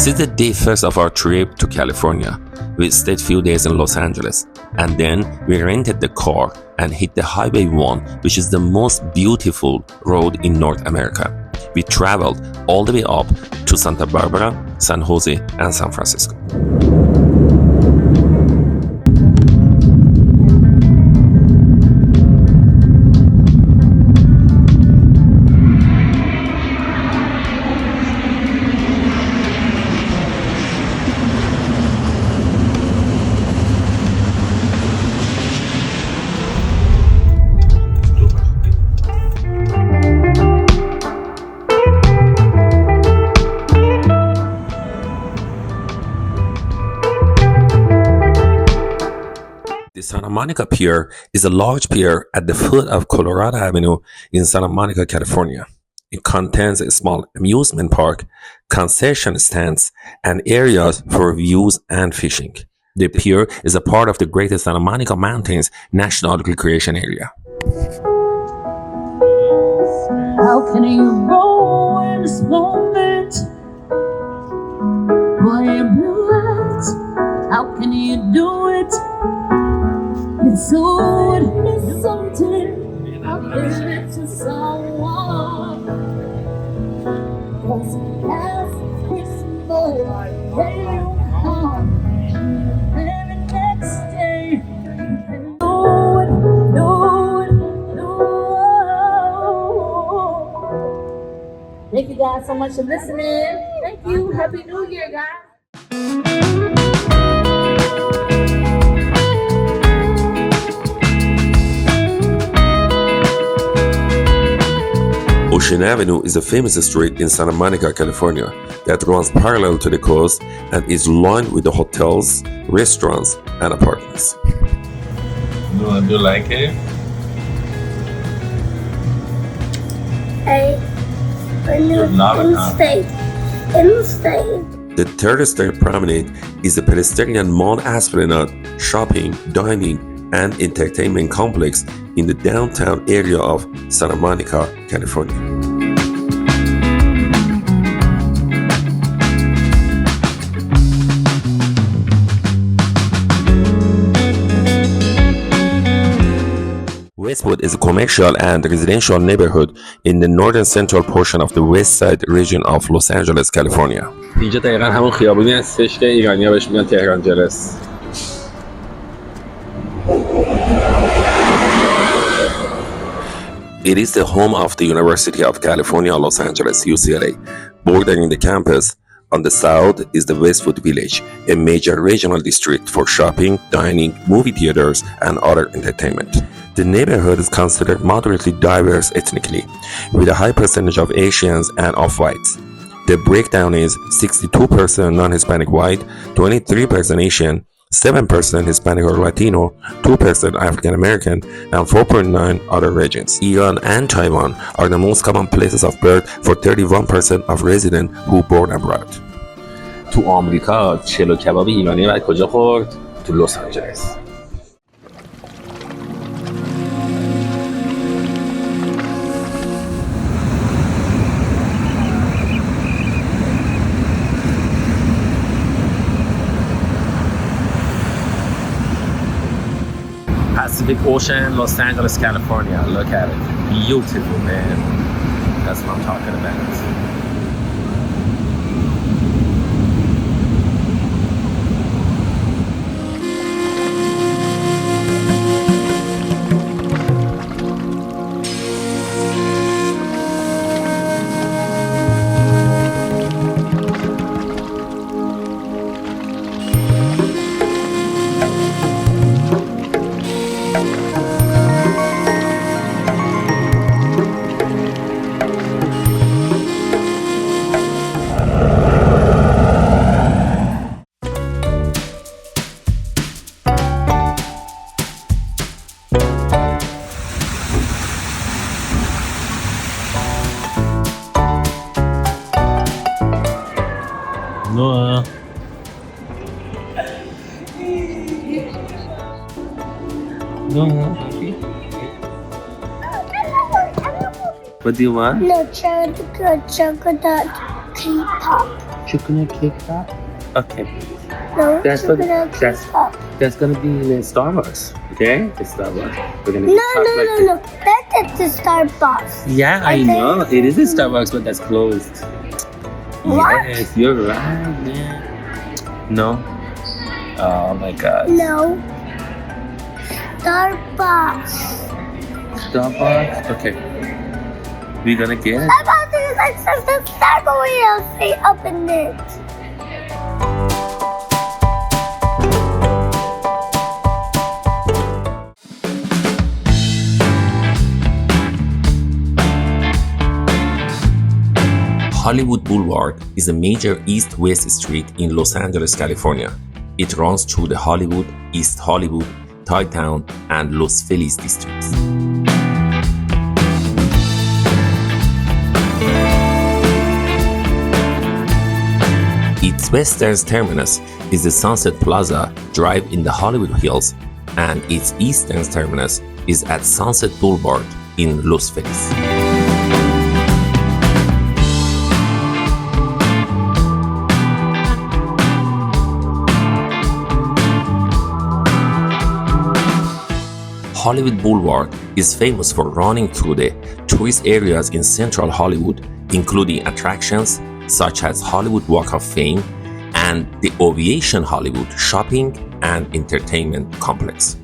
This is the day first of our trip to California. We stayed few days in Los Angeles, and then we rented the car and hit the Highway 1, which is the most beautiful road in North America. We traveled all the way up to Santa Barbara, San Jose, and San Francisco. The Santa Monica Pier is a large pier at the foot of Colorado Avenue in Santa Monica, California. It contains a small amusement park, concession stands, and areas for views and fishing. The pier is a part of the Greater Santa Monica Mountains National Recreation Area. How can you go in this moment? Boy, you blew it. How can you do it? It's so admit something. I'll give it to someone. 'Cause last Christmas came home. Very next day, know it, know it, know. Thank you guys so much for listening. Thank you. Happy New Year, guys. Ocean Avenue is a famous street in Santa Monica, California that runs parallel to the coast and is lined with the hotels, restaurants, and apartments. Do you like it? Hey, Not in enough. state. In state. The third state promenade is a pedestrian mall esplanade, shopping, dining, and entertainment complex in the downtown area of Santa Monica, California. Westwood is a commercial and residential neighborhood in the northern central portion of the West Side region of Los Angeles, California. اینجا دقیقا همون خیابونی هستش که ایرانی‌ها بهش میگن تهران جلس. It is the home of the University of California, Los Angeles, UCLA. Bordering the campus, on the south is the Westwood Village, a major regional district for shopping, dining, movie theaters, and other entertainment. The neighborhood is considered moderately diverse ethnically, with a high percentage of Asians and of whites. The breakdown is 62% non-Hispanic white, 23% Asian, 7% Hispanic or Latino, 2% African American, and 4.9% other regions. Iran and Taiwan are the most common places of birth for 31% of residents who born abroad. تو آمریکا چلو کباب ایرانی بعد کجا خورد؟ تو لس آنجلس. Pacific Ocean, Los Angeles, California. Look at it. Beautiful, man. That's what I'm talking about. Noah. Noah. What do you want? No, chocolate K-pop. Chocolate cake pop? Okay. No, That's chocolate what- that's- cake pop. That's gonna be in Starbucks. Okay? It's Starbucks. We're gonna No, get no, chocolate no, cake. no. That's at the Starbucks. Yeah, I know. It is in Starbucks, but that's closed. What? Yes, you're right, man. No? Oh my god. No. Starbucks. Starbucks? Okay. We're gonna get it. Starbucks is like something Starbucks we don't say up in it. Hollywood Boulevard is a major east-west street in Los Angeles, California. It runs through the Hollywood, East Hollywood, Thai Town, and Los Feliz districts. Its western terminus is the Sunset Plaza Drive in the Hollywood Hills, and its eastern terminus is at Sunset Boulevard in Los Feliz. Hollywood Boulevard is famous for running through the tourist areas in central Hollywood, including attractions such as Hollywood Walk of Fame and the Aviation Hollywood shopping and entertainment complex.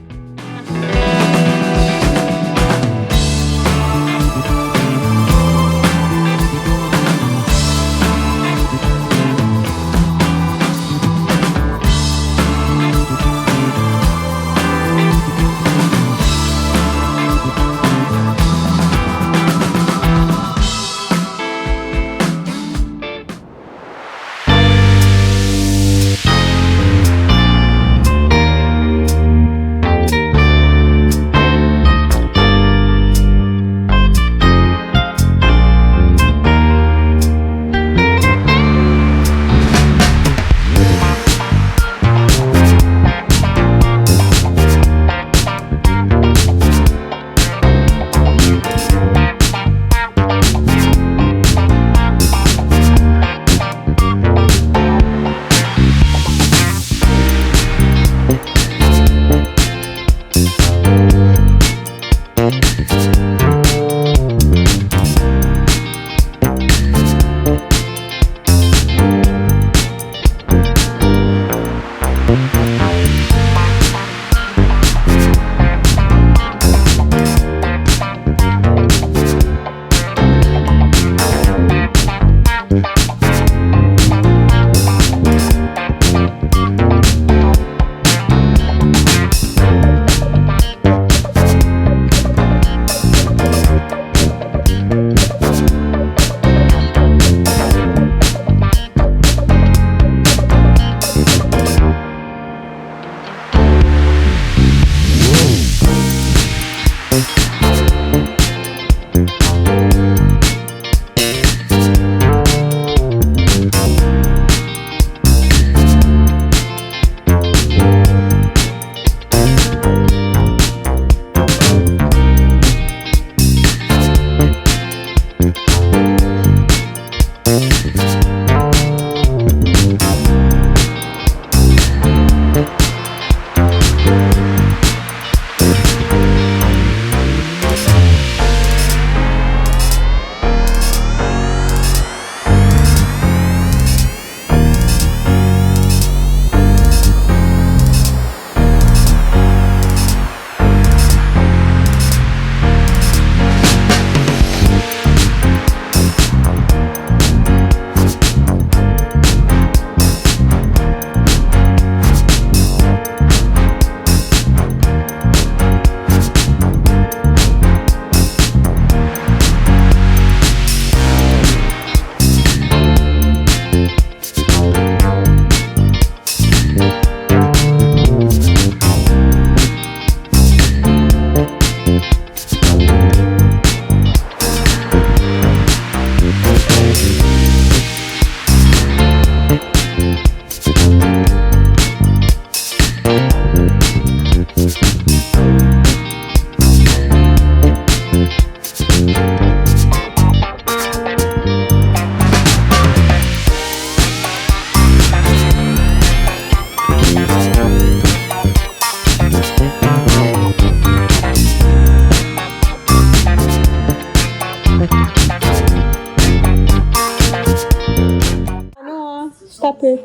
it.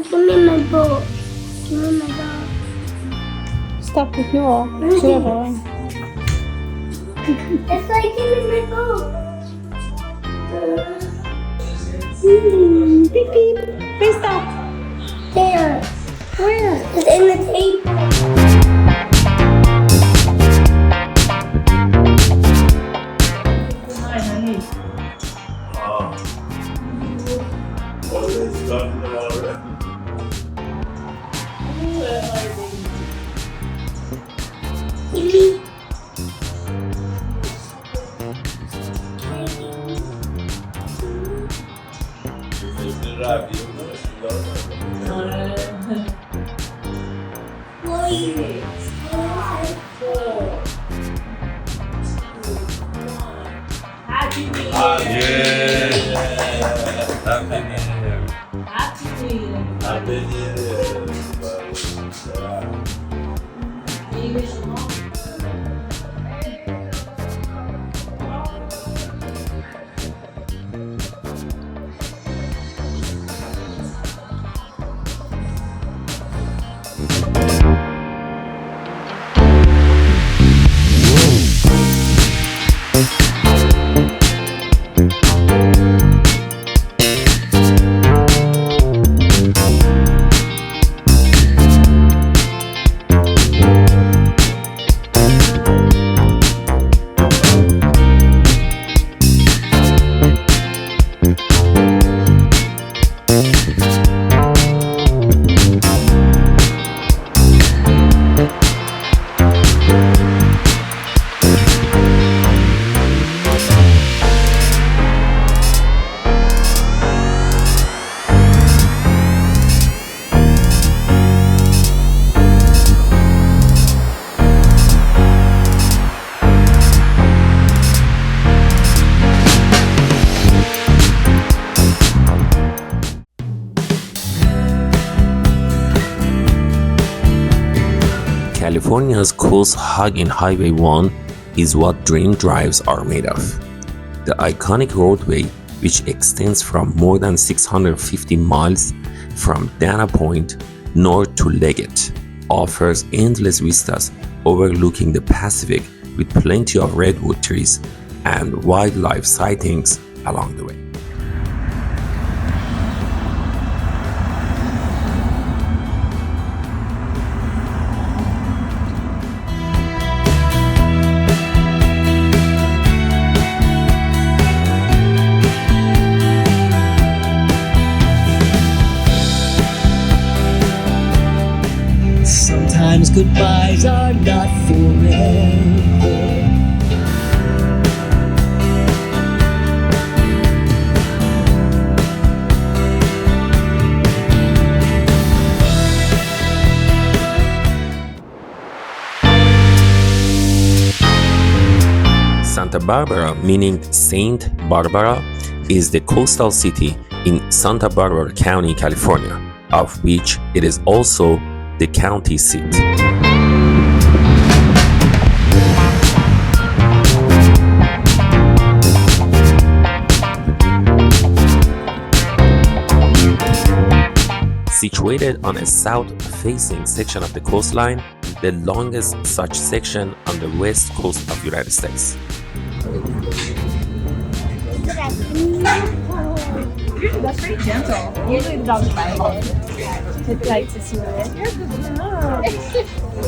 Give me my boat. Give me my dog. Stop it, no. Sure. It's like give me my boat. Beep beep. Please stop. There. Where? It's in the table. Give me. Happy New Year. Happy New Year. English alone. California's coast hugging Highway 1 is what dream drives are made of. The iconic roadway, which extends from more than 650 miles from Dana Point north to Leggett, offers endless vistas overlooking the Pacific with plenty of redwood trees and wildlife sightings along the way. Sometimes goodbyes are not forever. Santa Barbara, meaning Saint Barbara, is the coastal city in Santa Barbara County, California, of which it is also the county seat. Situated on a south-facing section of the coastline, the longest such section on the west coast of the United States. That's pretty gentle. Usually the dogs bite. They like to see it.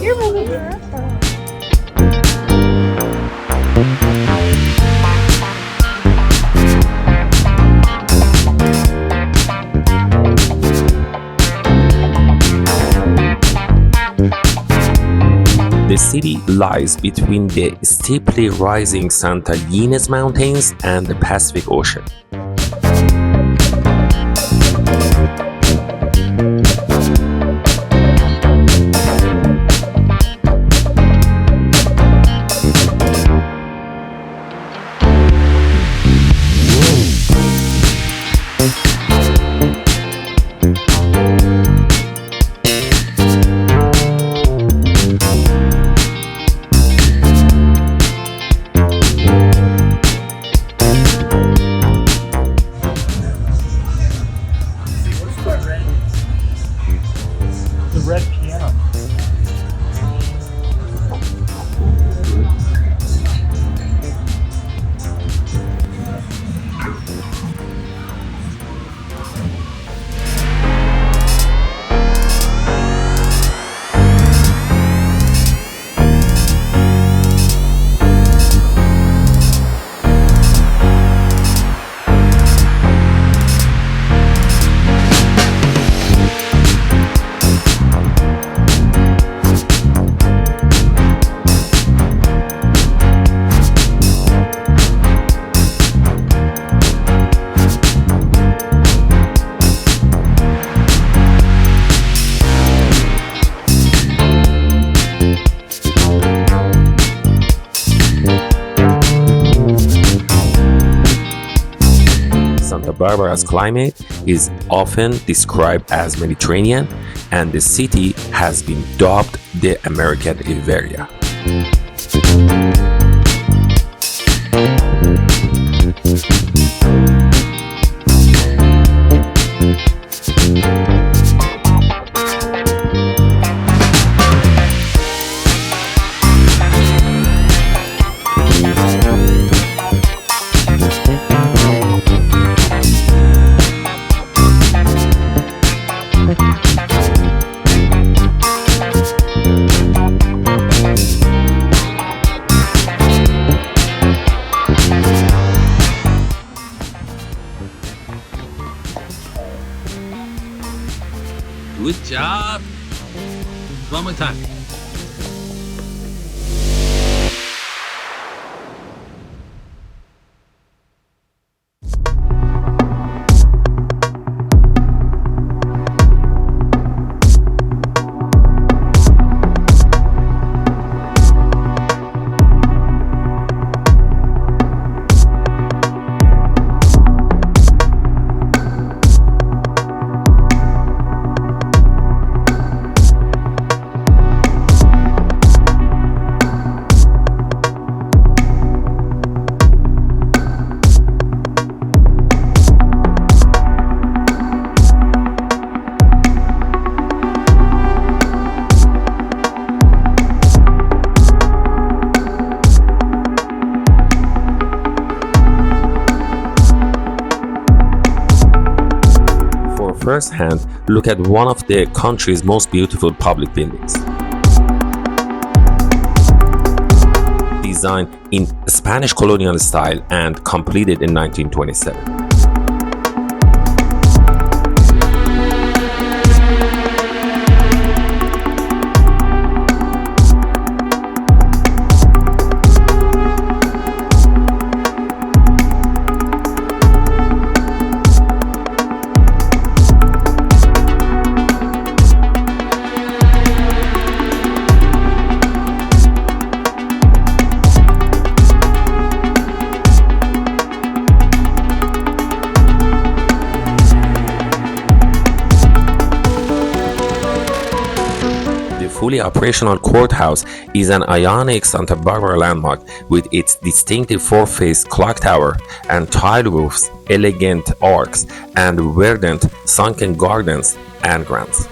You're really good. The city lies between the steeply rising Santa Ynez Mountains and the Pacific Ocean. Santa Barbara's climate is often described as Mediterranean, and the city has been dubbed the American Riviera. Good job. One more time. Firsthand, look at one of the country's most beautiful public buildings. Designed in Spanish colonial style and completed in 1927. Fully operational courthouse is an iconic Santa Barbara landmark with its distinctive four-faced clock tower and tile roofs, elegant arcs, and verdant sunken gardens and grounds.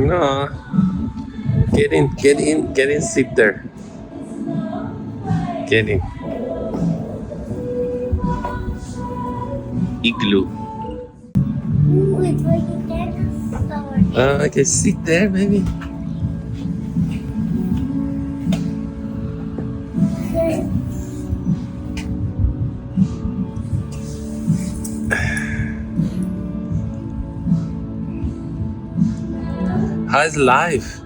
No. Get in, sit there. Get in. Igloo. Ooh, it's like a dinosaur. Okay, sit there, baby. How's life?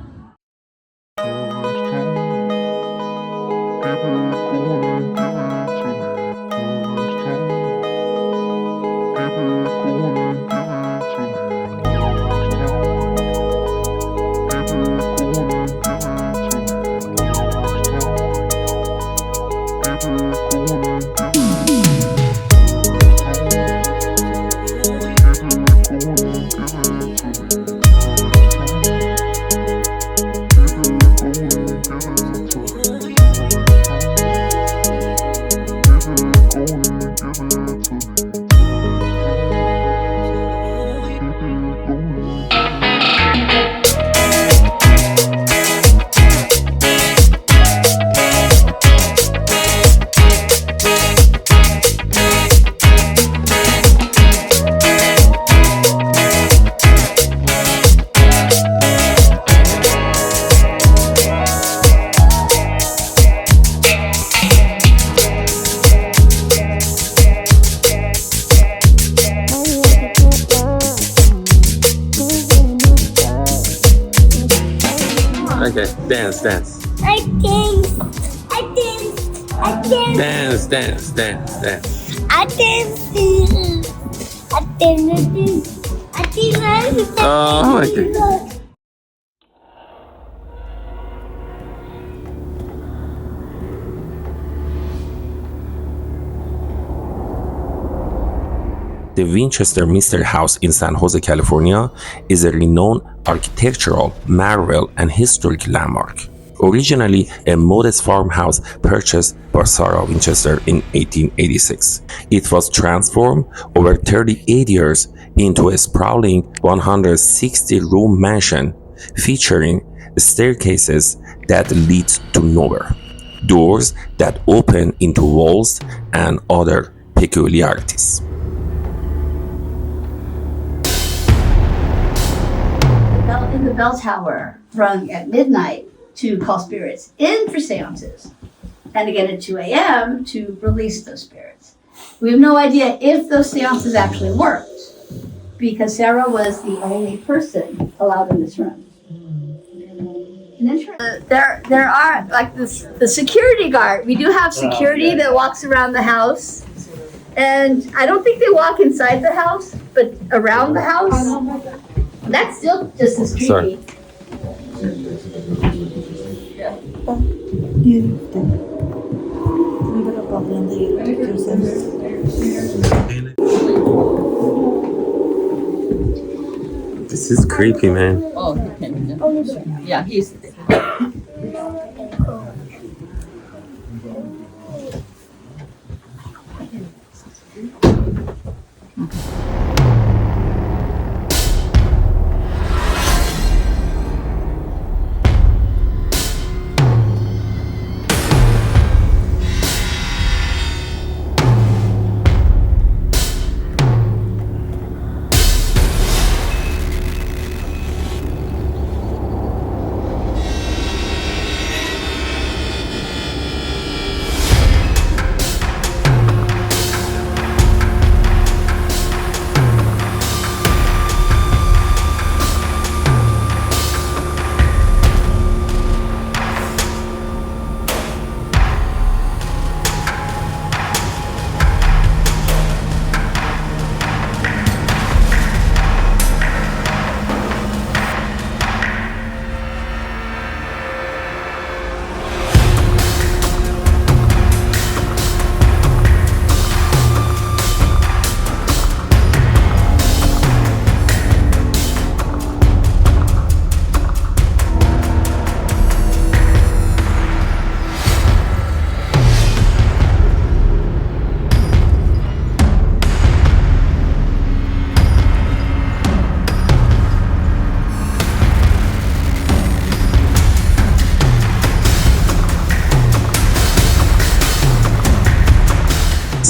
Okay, dance. I danced. I danced. I danced. Dance. I danced. I danced. I danced. Oh, okay. The Winchester Mystery House in San Jose, California is a renowned architectural marvel and historic landmark. Originally a modest farmhouse purchased by Sarah Winchester in 1886, it was transformed over 38 years into a sprawling 160-room mansion featuring staircases that lead to nowhere, doors that open into walls, and other peculiarities. In the bell tower rung at midnight to call spirits in for seances, and again at 2 a.m. to release those spirits. We have no idea if those seances actually worked, because Sarah was the only person allowed in this room. There are like the security guard. We do have security that walks around the house, and I don't think they walk inside the house, but around the house. That's still just as creepy. Sorry. This is creepy, man. Oh, yeah, he's.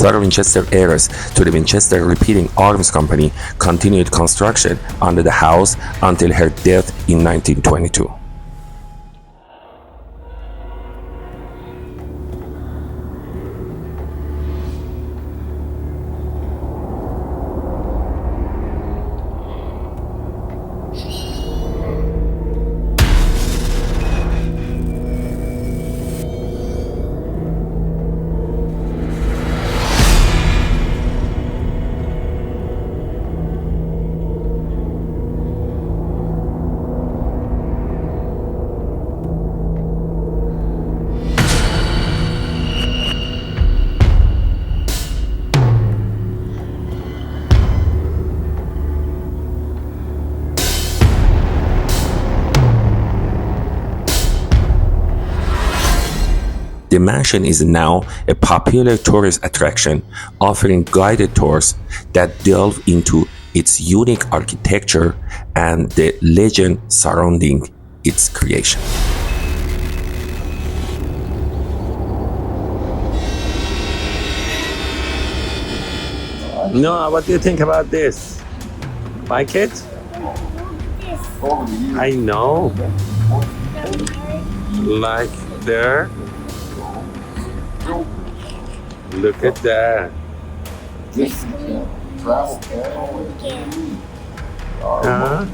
daughter Winchester heiress to the Winchester Repeating Arms Company, continued construction under the house until her death in 1922. The mansion is now a popular tourist attraction, offering guided tours that delve into its unique architecture and the legend surrounding its creation. Noah, what do you think about this? Like it? I know. Like there. Look at that. Huh?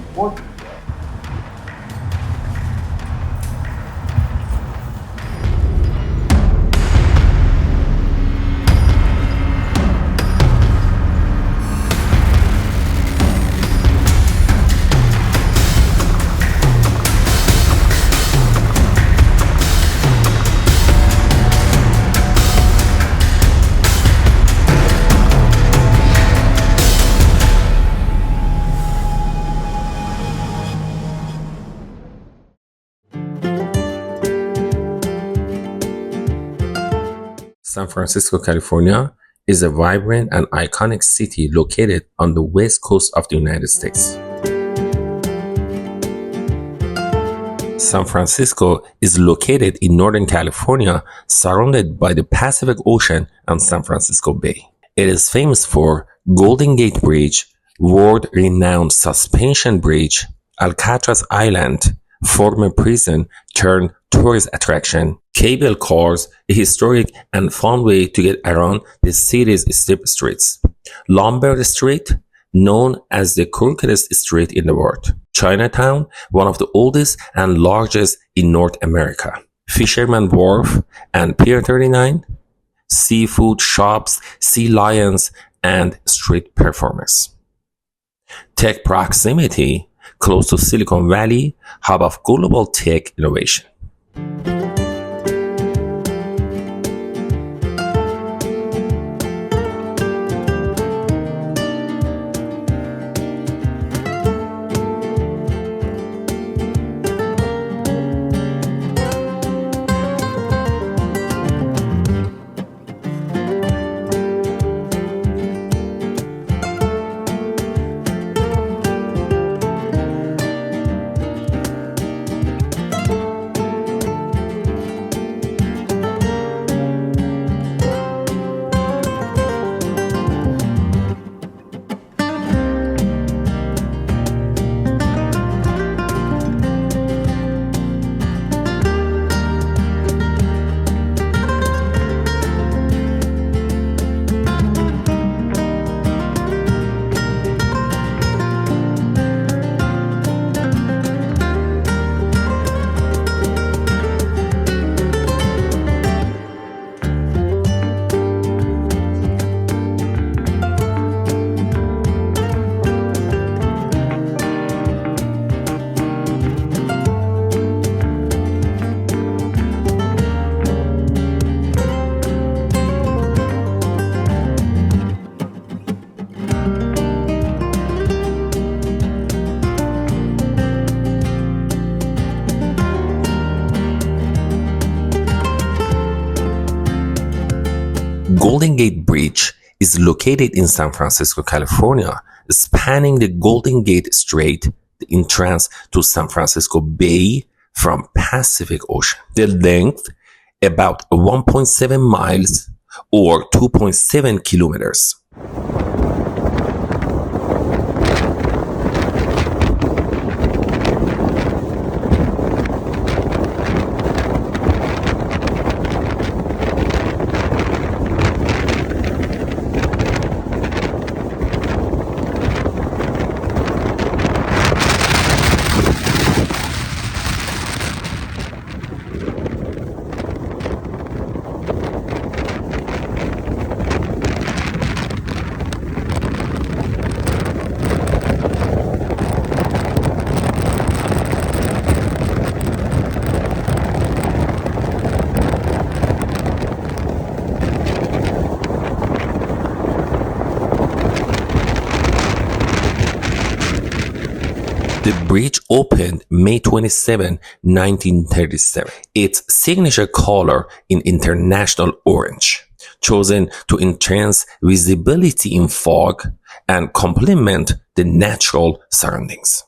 San Francisco, California is a vibrant and iconic city located on the west coast of the United States. San Francisco is located in Northern California, surrounded by the Pacific Ocean and San Francisco Bay. It is famous for Golden Gate Bridge, world-renowned suspension bridge, Alcatraz Island, former prison turned tourist attraction, cable cars, a historic and fun way to get around the city's steep streets, Lombard Street, known as the crookedest street in the world, Chinatown, one of the oldest and largest in North America, Fisherman Wharf and Pier 39, seafood shops, sea lions, and street performers. Tech proximity, close to Silicon Valley, hub of global tech innovation. Golden Gate Bridge is located in San Francisco, California, spanning the Golden Gate Strait, the entrance to San Francisco Bay from Pacific Ocean. The length, about 1.7 miles, or 2.7 kilometers. The bridge opened May 27, 1937. Its signature color in international orange, chosen to enhance visibility in fog and complement the natural surroundings.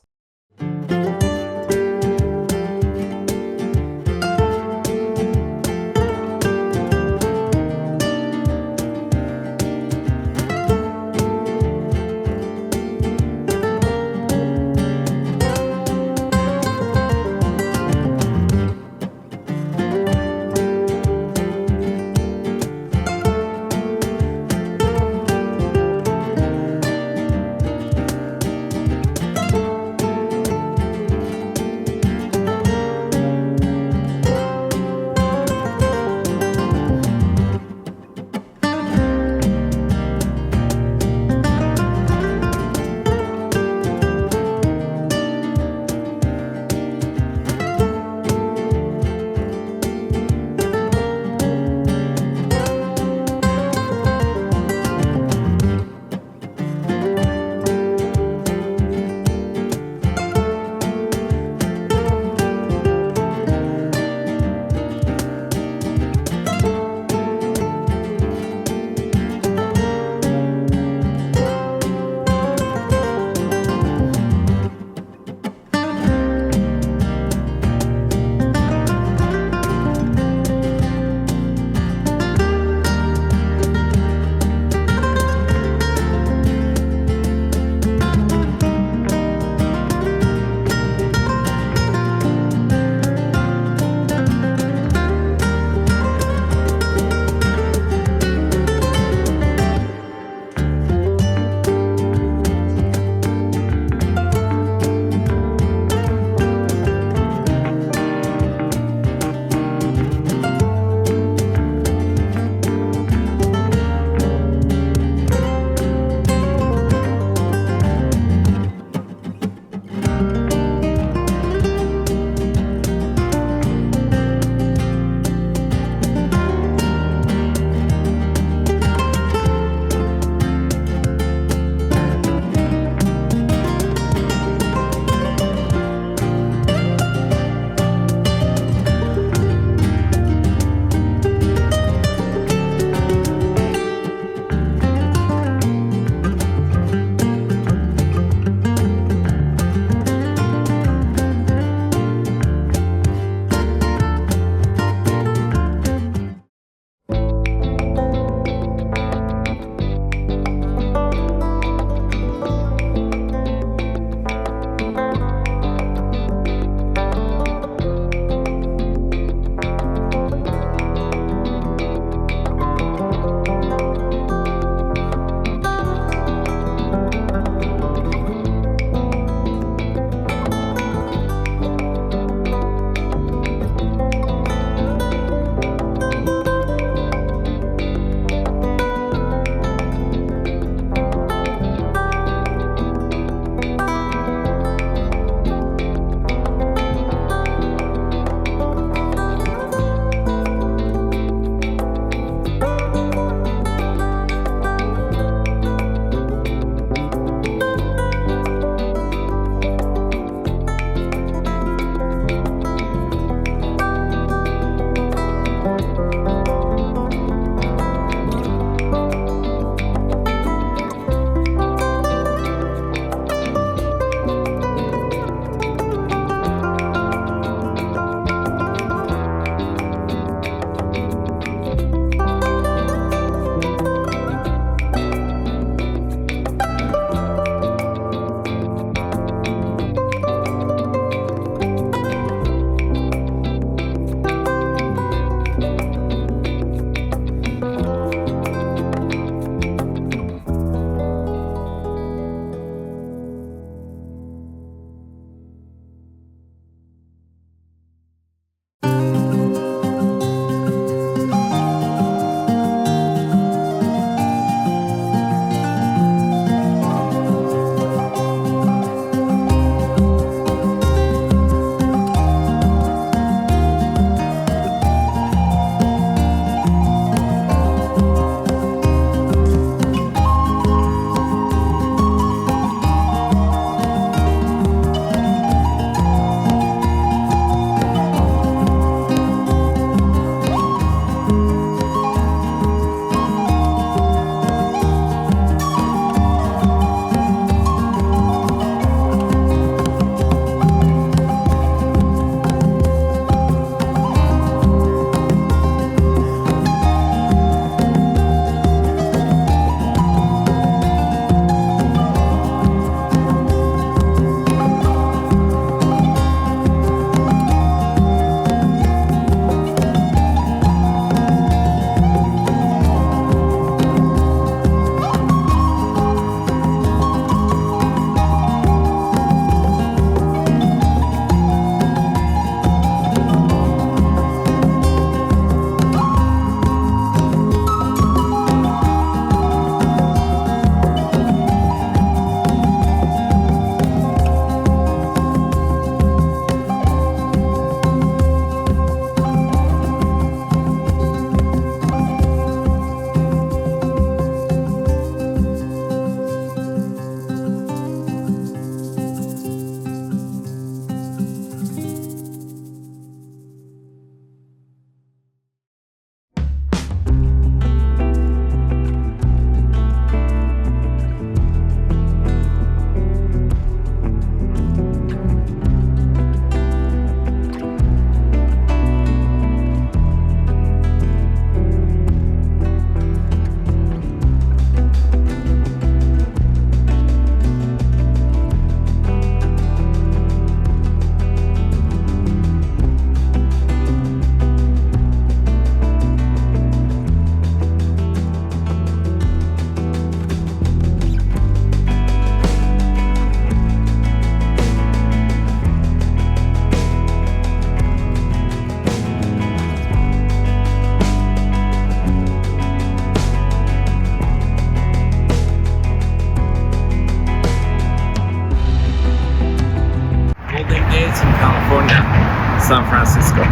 San Francisco. Look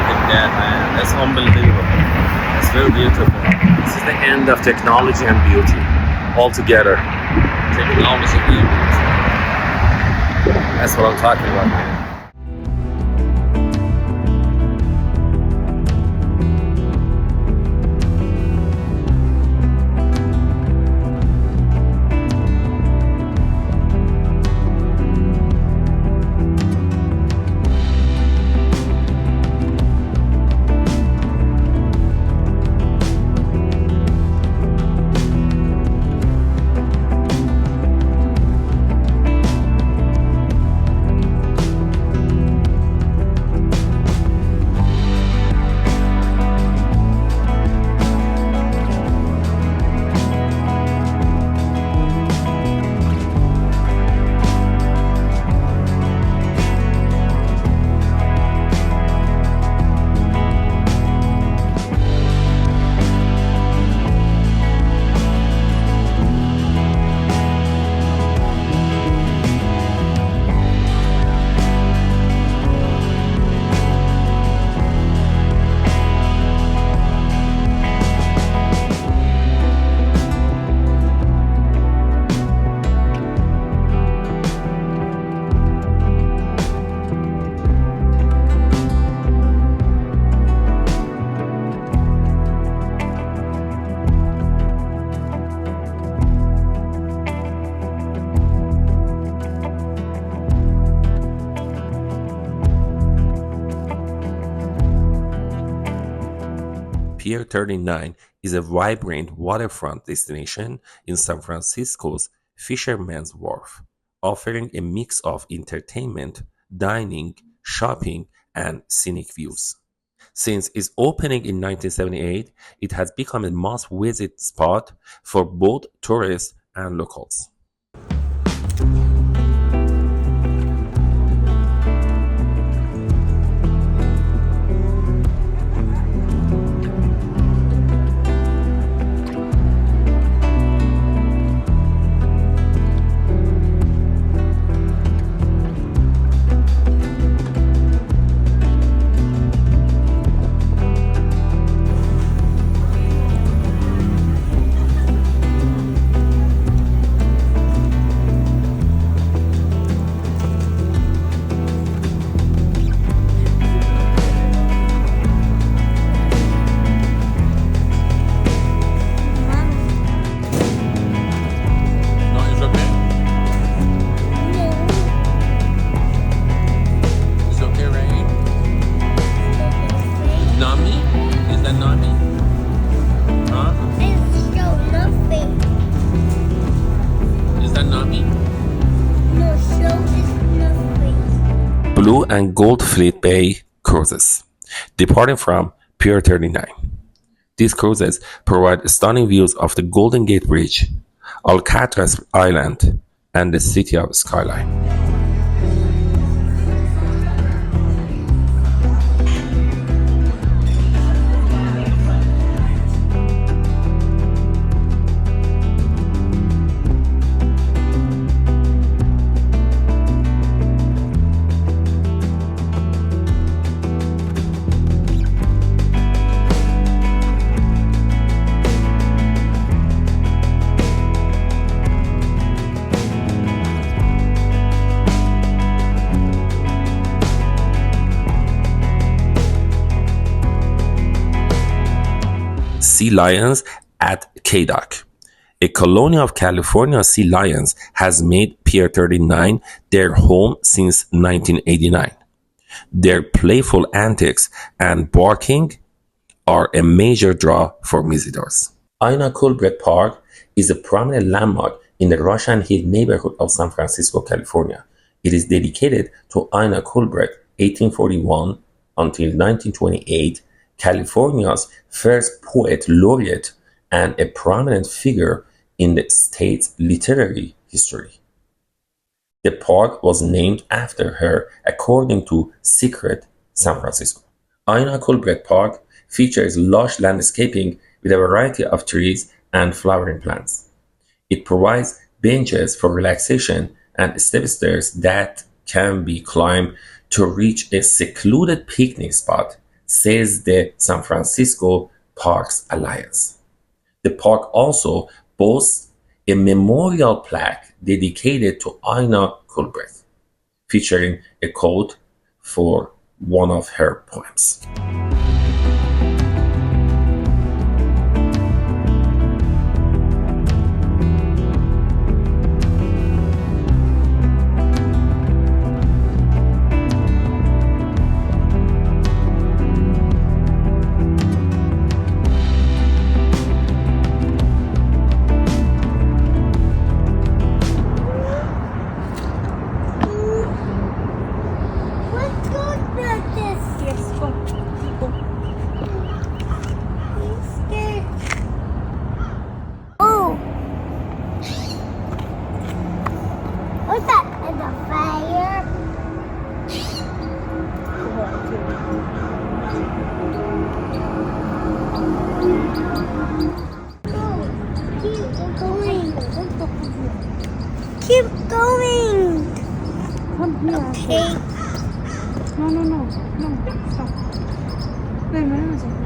at that, man. That's unbelievable. It's very beautiful. This is the end of technology and beauty all together. Technology and beauty. That's what I'm talking about, man. Pier 39 is a vibrant waterfront destination in San Francisco's Fisherman's Wharf, offering a mix of entertainment, dining, shopping, and scenic views. Since its opening in 1978, it has become a must-visit spot for both tourists and locals. Blue and Gold Fleet Bay cruises, departing from Pier 39. These cruises provide stunning views of the Golden Gate Bridge, Alcatraz Island, and the city of Skyline. Sea lions at K-Dock. A colony of California sea lions has made Pier 39 their home since 1989. Their playful antics and barking are a major draw for visitors. Ina Coolbrith Park is a prominent landmark in the Russian Hill neighborhood of San Francisco, California. It is dedicated to Ina Coolbrith, 1841 until 1928, California's first poet laureate and a prominent figure in the state's literary history. The park was named after her according to Secret San Francisco. Ina Coolbrith Park features lush landscaping with a variety of trees and flowering plants. It provides benches for relaxation, and step stairs that can be climbed to reach a secluded picnic spot, says the San Francisco Parks Alliance. The park also boasts a memorial plaque dedicated to Ina Coolbrith, featuring a quote for one of her poems. Let's go about this. Yes, go. Go. I'm scared. Oh. What's that? Is a fire? Keep going. Come here. Okay. No, no, no. No, stop. Wait, wait a second.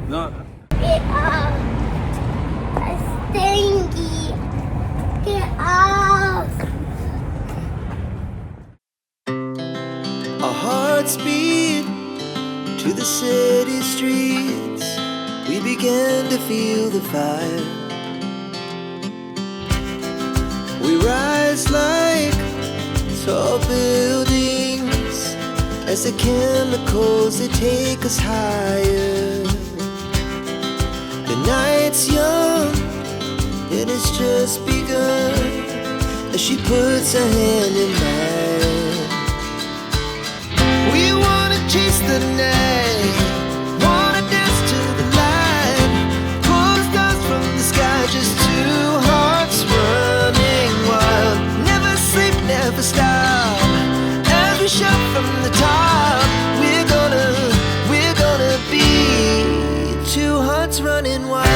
No. Stinky. Get off. Our hearts beat to the city streets. We began to feel the fire. We rise like tall buildings as the chemicals, they take us higher. The night's young and it's just begun as she puts her hand in mine. We wanna chase the night, wanna dance to the light, pull stars from the sky, just two hearts running wild. Never sleep, never stop, as we shout from the top. We're gonna be two hearts running wild.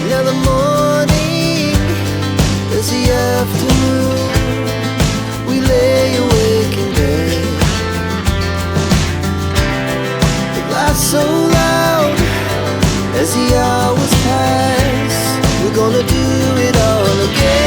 Now the morning is the afternoon. We lay awake in bed. The laughs so loud as the hours pass. We're gonna do it all again.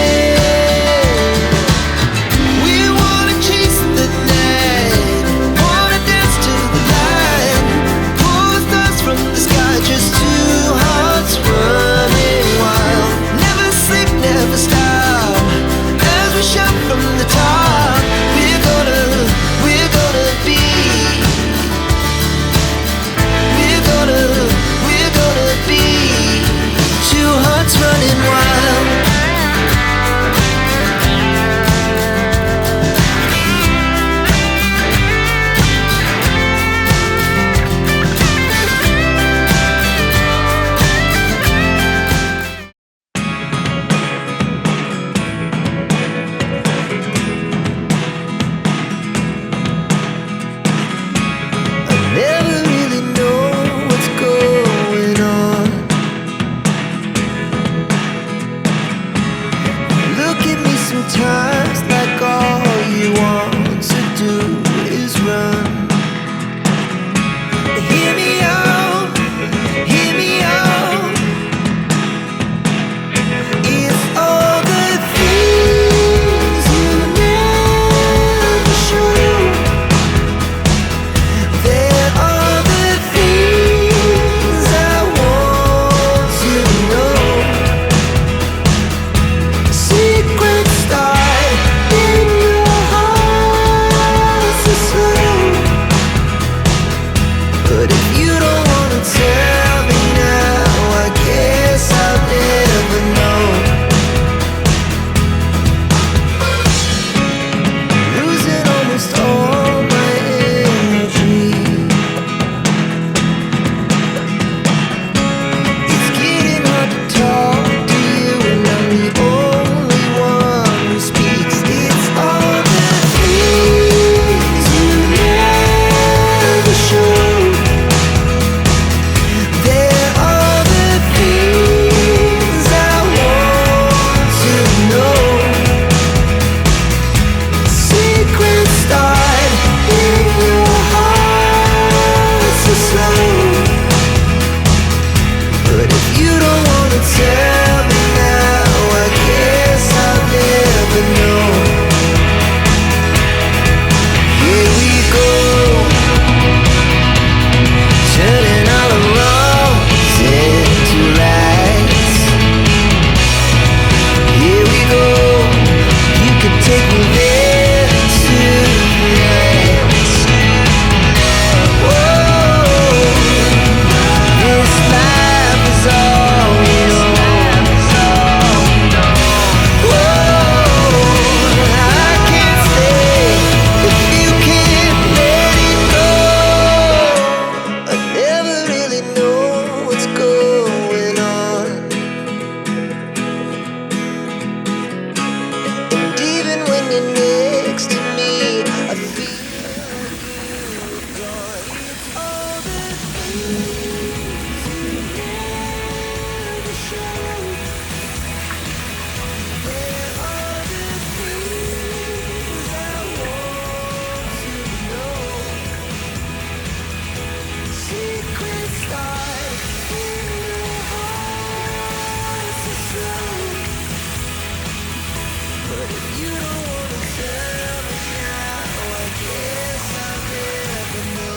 You don't wanna tell me now, I guess I'll never know.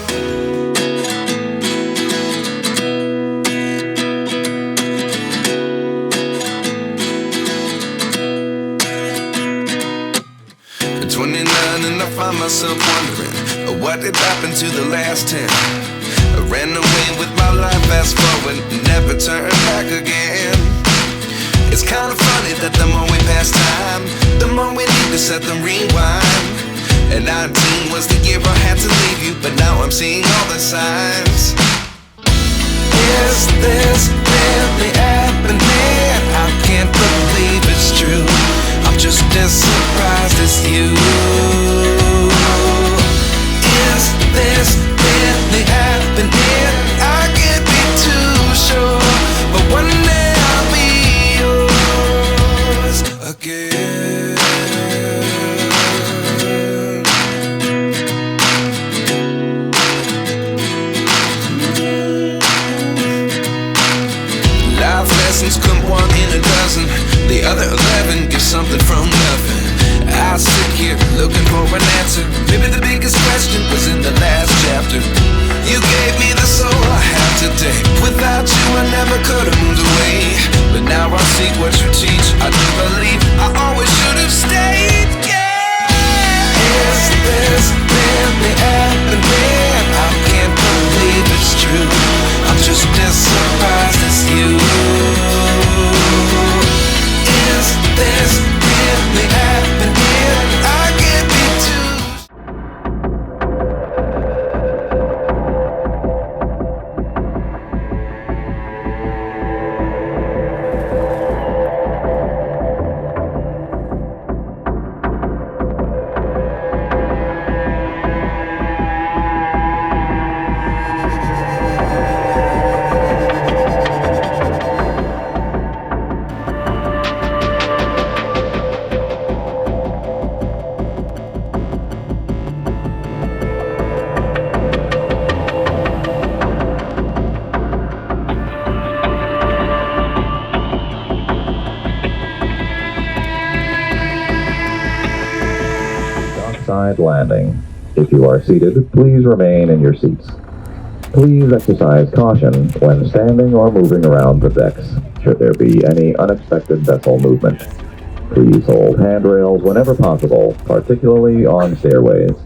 At 29 and I find myself wondering, what did happen to the last 10? I ran away with my life, fast forward, never turn back again. It's kind of funny that the more we pass time, the more we need to set the rewind. And 19 was the year I had to leave you, but now I'm seeing all the signs. Is this really happening? I can't believe it's true. I'm just as surprised as you. Is this really happening? I can't be too sure, but one day I'll be yours again. Life lessons come one in a dozen. The other 11 give something from nothing. I sit here looking for an answer. Maybe the biggest question was in the last chapter. You gave me the soul I have today. Without you I never could have moved away. But now I see what you teach. I do believe I always should have stayed. Yeah. Is this really happening? I can't believe it's true. I'm just as surprised as you. Is this really happening? I can't be too. Dockside landing. If you are seated, please remain in your seats. Please exercise caution when standing or moving around the decks, should there be any unexpected vessel movement. Please hold handrails whenever possible, particularly on stairways.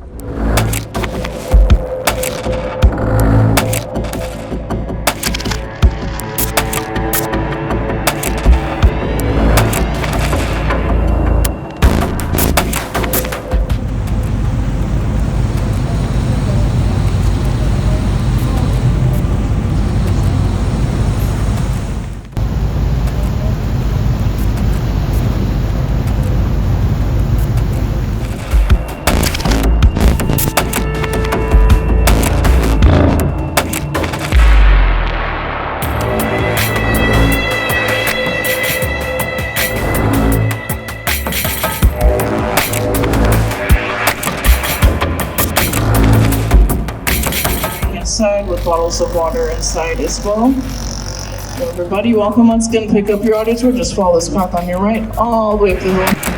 Inside with bottles of water inside as well. So everybody, welcome once again. Pick up your audio tour. Just follow this path on your right all the way up the hill.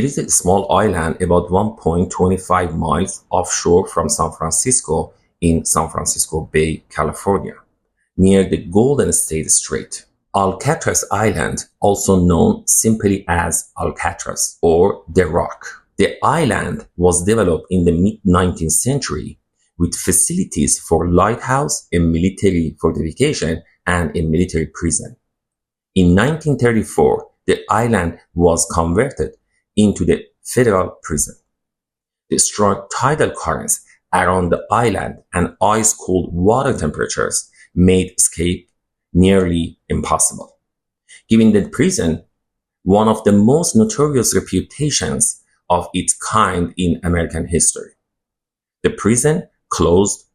is a small island about 1.25 miles offshore from San Francisco in San Francisco Bay, California, near the Golden State Strait. Alcatraz Island, also known simply as Alcatraz or The Rock. The island was developed in the mid-19th century with facilities for lighthouse, a military fortification, and a military prison. In 1934, the island was converted into the federal prison. The strong tidal currents around the island and ice-cold water temperatures made escape nearly impossible, giving the prison one of the most notorious reputations of its kind in American history. The prison closed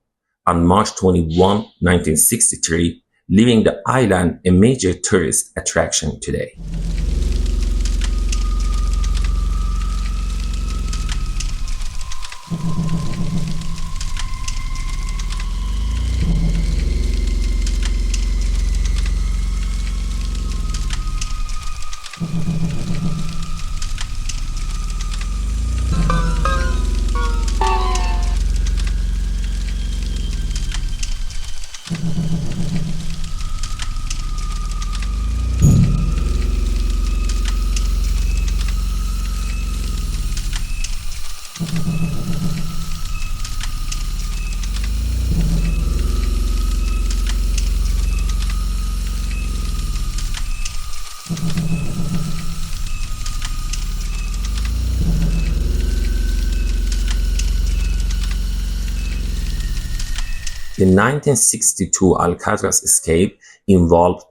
on March 21, 1963, leaving the island a major tourist attraction today. The 1962 Alcatraz escape involved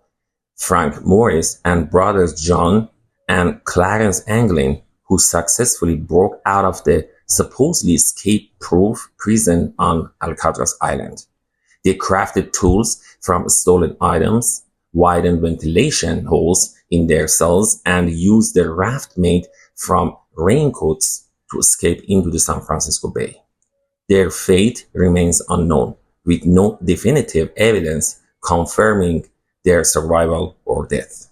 Frank Morris and brothers John and Clarence Anglin, who successfully broke out of the supposedly escape-proof prison on Alcatraz Island. They crafted tools from stolen items, widened ventilation holes in their cells, and used the raft made from raincoats to escape into the San Francisco Bay. Their fate remains unknown, with no definitive evidence confirming their survival or death.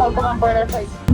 welcome on board our flight.